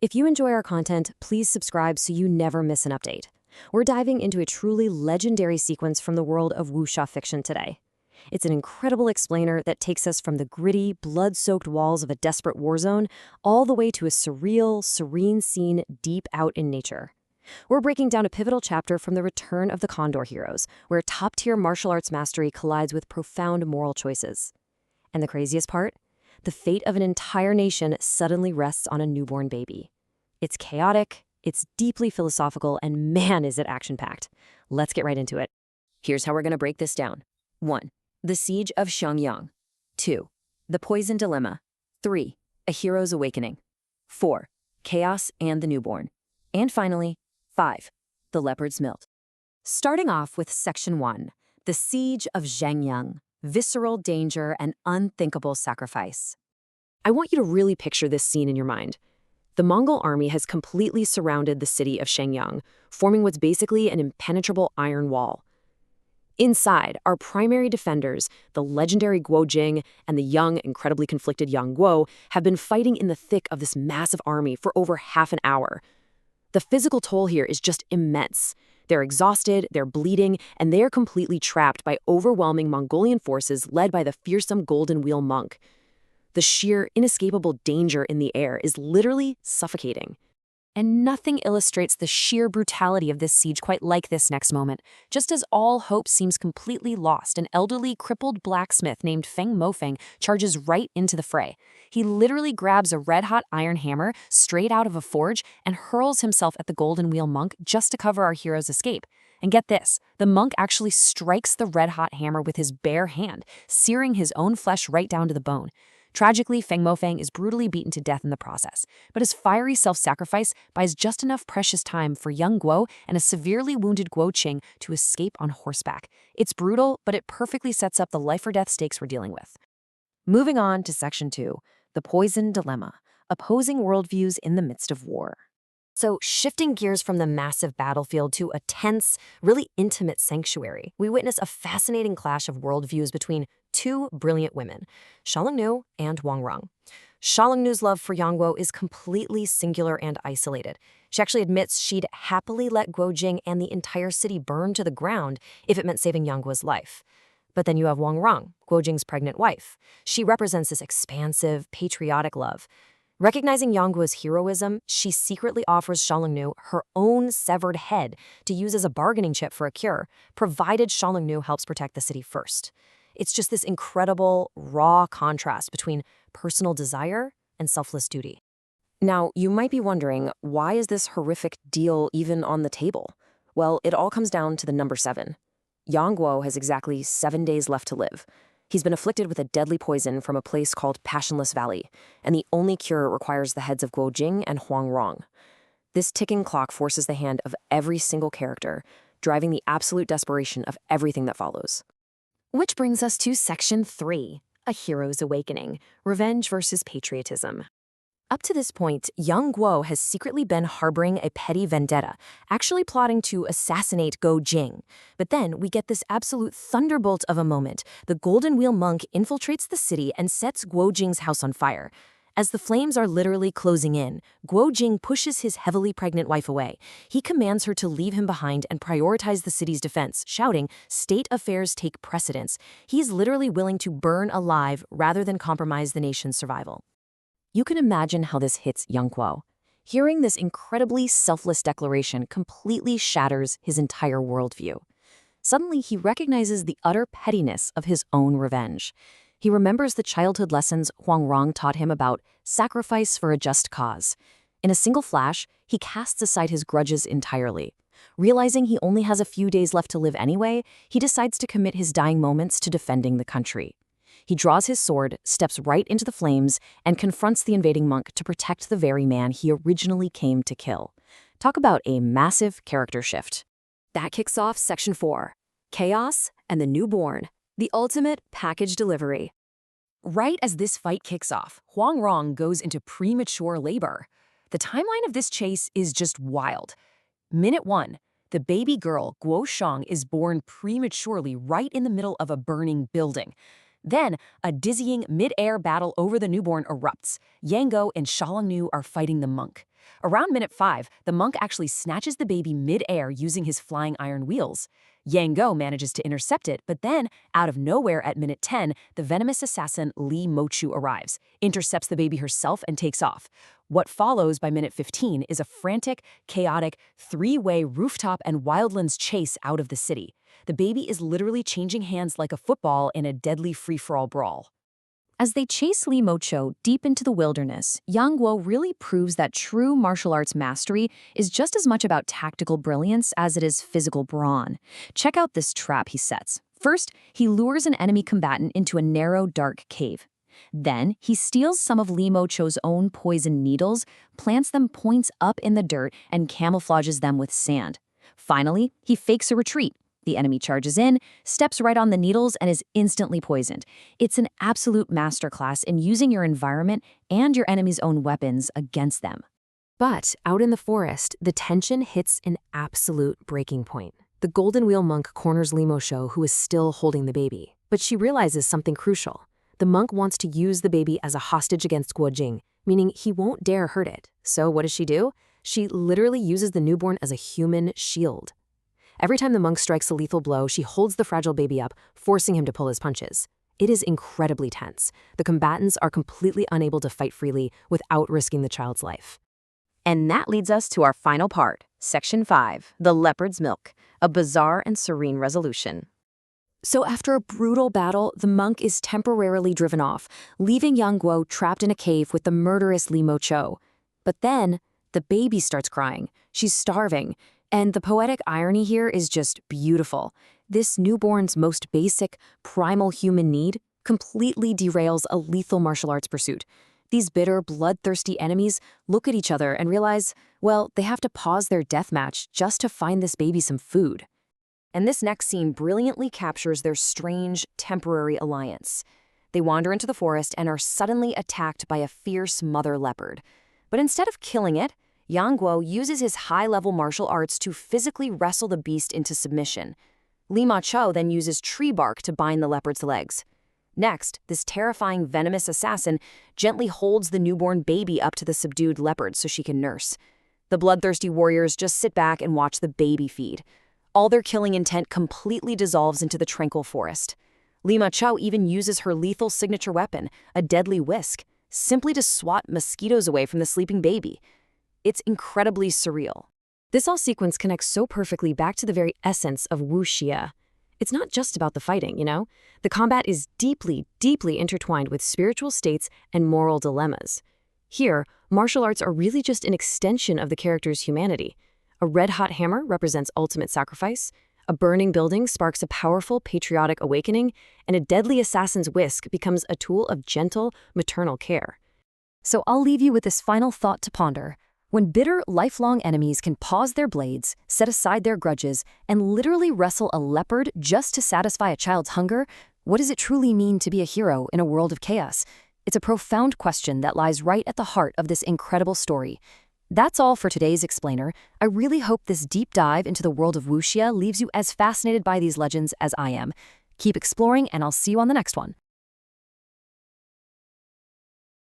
If you enjoy our content, please subscribe so you never miss an update. We're diving into a truly legendary sequence from the world of wuxia fiction today. It's an incredible explainer that takes us from the gritty, blood-soaked walls of a desperate war zone all the way to a surreal, serene scene deep out in nature. We're breaking down a pivotal chapter from the return of the Condor heroes, where top-tier martial arts mastery collides with profound moral choices. And the craziest part? The fate of an entire nation suddenly rests on a newborn baby. It's chaotic, it's deeply philosophical, and man, is it action-packed. Let's get right into it. Here's how we're going to break this down. 1. The Siege of Xiangyang. 2. The Poison Dilemma. 3. A Hero's Awakening. 4. Chaos and the Newborn. And finally, 5. The Leopard's Milt. Starting off with Section 1, The Siege of Xiangyang. Visceral danger and unthinkable sacrifice. I want you to really picture this scene in your mind. The Mongol army has completely surrounded the city of Xiangyang, forming what's basically an impenetrable iron wall. Inside, our primary defenders, the legendary Guo Xiang and the young, incredibly conflicted Yang Guo, have been fighting in the thick of this massive army for over half an hour. The physical toll here is just immense. They're exhausted, they're bleeding, and they're completely trapped by overwhelming Mongolian forces led by the fearsome Golden Wheel monk. The sheer, inescapable danger in the air is literally suffocating. And nothing illustrates the sheer brutality of this siege quite like this next moment. Just as all hope seems completely lost, an elderly, crippled blacksmith named Feng Mofeng charges right into the fray. He literally grabs a red-hot iron hammer straight out of a forge and hurls himself at the Golden Wheel monk just to cover our hero's escape. And get this, the monk actually strikes the red-hot hammer with his bare hand, searing his own flesh right down to the bone. Tragically, Feng Mofeng is brutally beaten to death in the process, but his fiery self-sacrifice buys just enough precious time for young Guo and a severely wounded Guo Xiang to escape on horseback. It's brutal, but it perfectly sets up the life-or-death stakes we're dealing with. Moving on to Section 2, The Poison Dilemma, Opposing Worldviews in the Midst of War. So, shifting gears from the massive battlefield to a tense, really intimate sanctuary, we witness a fascinating clash of worldviews between two brilliant women, Xiangyang and Huang Rong. Xiangyang's love for Yang Guo is completely singular and isolated. She actually admits she'd happily let Guo Xiang and the entire city burn to the ground if it meant saving Yang Guo's life. But then you have Huang Rong, Guo Jing's pregnant wife. She represents this expansive, patriotic love. Recognizing Yang Guo's heroism, she secretly offers Xiangyang her own severed head to use as a bargaining chip for a cure, provided Xiangyang helps protect the city first. It's just this incredible, raw contrast between personal desire and selfless duty. Now, you might be wondering, why is this horrific deal even on the table? Well, it all comes down to the number 7. Yang Guo has exactly 7 days left to live. He's been afflicted with a deadly poison from a place called Passionless Valley, and the only cure requires the heads of Guo Jing and Huang Rong. This ticking clock forces the hand of every single character, driving the absolute desperation of everything that follows. Which brings us to Section 3, A Hero's Awakening, Revenge versus Patriotism. Up to this point, Yang Guo has secretly been harboring a petty vendetta, actually plotting to assassinate Guo Jing. But then we get this absolute thunderbolt of a moment. The Golden Wheel monk infiltrates the city and sets Guo Jing's house on fire. As the flames are literally closing in, Guo Jing pushes his heavily pregnant wife away. He commands her to leave him behind and prioritize the city's defense, shouting, "State affairs take precedence." He's literally willing to burn alive rather than compromise the nation's survival. You can imagine how this hits Yang Guo. Hearing this incredibly selfless declaration completely shatters his entire worldview. Suddenly, he recognizes the utter pettiness of his own revenge. He remembers the childhood lessons Huang Rong taught him about sacrifice for a just cause. In a single flash, he casts aside his grudges entirely. Realizing he only has a few days left to live anyway, he decides to commit his dying moments to defending the country. He draws his sword, steps right into the flames, and confronts the invading monk to protect the very man he originally came to kill. Talk about a massive character shift. That kicks off Section 4, Chaos and the Newborn, the ultimate package delivery. Right as this fight kicks off, Huang Rong goes into premature labor. The timeline of this chase is just wild. Minute 1, the baby girl, Guo Xiang, is born prematurely right in the middle of a burning building. Then, a dizzying mid-air battle over the newborn erupts. Yang Guo and Xiangyang are fighting the monk. Around minute 5, the monk actually snatches the baby mid-air using his flying iron wheels. Yang Guo manages to intercept it, but then, out of nowhere at minute 10, the venomous assassin Mochou arrives, intercepts the baby herself, and takes off. What follows by minute 15 is a frantic, chaotic, three-way rooftop and wildlands chase out of the city. The baby is literally changing hands like a football in a deadly free-for-all brawl. As they chase Mochou deep into the wilderness, Yang Guo really proves that true martial arts mastery is just as much about tactical brilliance as it is physical brawn. Check out this trap he sets. First, he lures an enemy combatant into a narrow, dark cave. Then, he steals some of Mochou's own poison needles, plants them points up in the dirt, and camouflages them with sand. Finally, he fakes a retreat. The enemy charges in, steps right on the needles, and is instantly poisoned. It's an absolute masterclass in using your environment and your enemy's own weapons against them. But out in the forest, the tension hits an absolute breaking point. The Golden Wheel monk corners Mochou, who is still holding the baby. But she realizes something crucial. The monk wants to use the baby as a hostage against Guo Xiang, meaning he won't dare hurt it. So what does she do? She literally uses the newborn as a human shield. Every time the monk strikes a lethal blow, she holds the fragile baby up, forcing him to pull his punches. It is incredibly tense. The combatants are completely unable to fight freely without risking the child's life. And that leads us to our final part, Section 5, the leopard's milk, a bizarre and serene resolution. So after a brutal battle, the monk is temporarily driven off, leaving Yang Guo trapped in a cave with the murderous Mochou. But then, the baby starts crying. She's starving. And the poetic irony here is just beautiful. This newborn's most basic, primal human need completely derails a lethal martial arts pursuit. These bitter, bloodthirsty enemies look at each other and realize, well, they have to pause their deathmatch just to find this baby some food. And this next scene brilliantly captures their strange, temporary alliance. They wander into the forest and are suddenly attacked by a fierce mother leopard. But instead of killing it, Yang Guo uses his high-level martial arts to physically wrestle the beast into submission. Mochou then uses tree bark to bind the leopard's legs. Next, this terrifying venomous assassin gently holds the newborn baby up to the subdued leopard so she can nurse. The bloodthirsty warriors just sit back and watch the baby feed. All their killing intent completely dissolves into the tranquil forest. Mochou even uses her lethal signature weapon, a deadly whisk, simply to swat mosquitoes away from the sleeping baby. It's incredibly surreal. This all sequence connects so perfectly back to the very essence of Wuxia. It's not just about the fighting, you know? The combat is deeply, deeply intertwined with spiritual states and moral dilemmas. Here, martial arts are really just an extension of the character's humanity. A red-hot hammer represents ultimate sacrifice, a burning building sparks a powerful patriotic awakening, and a deadly assassin's whisk becomes a tool of gentle, maternal care. So I'll leave you with this final thought to ponder. When bitter, lifelong enemies can pause their blades, set aside their grudges, and literally wrestle a leopard just to satisfy a child's hunger, what does it truly mean to be a hero in a world of chaos? It's a profound question that lies right at the heart of this incredible story. That's all for today's explainer. I really hope this deep dive into the world of Wuxia leaves you as fascinated by these legends as I am. Keep exploring, and I'll see you on the next one.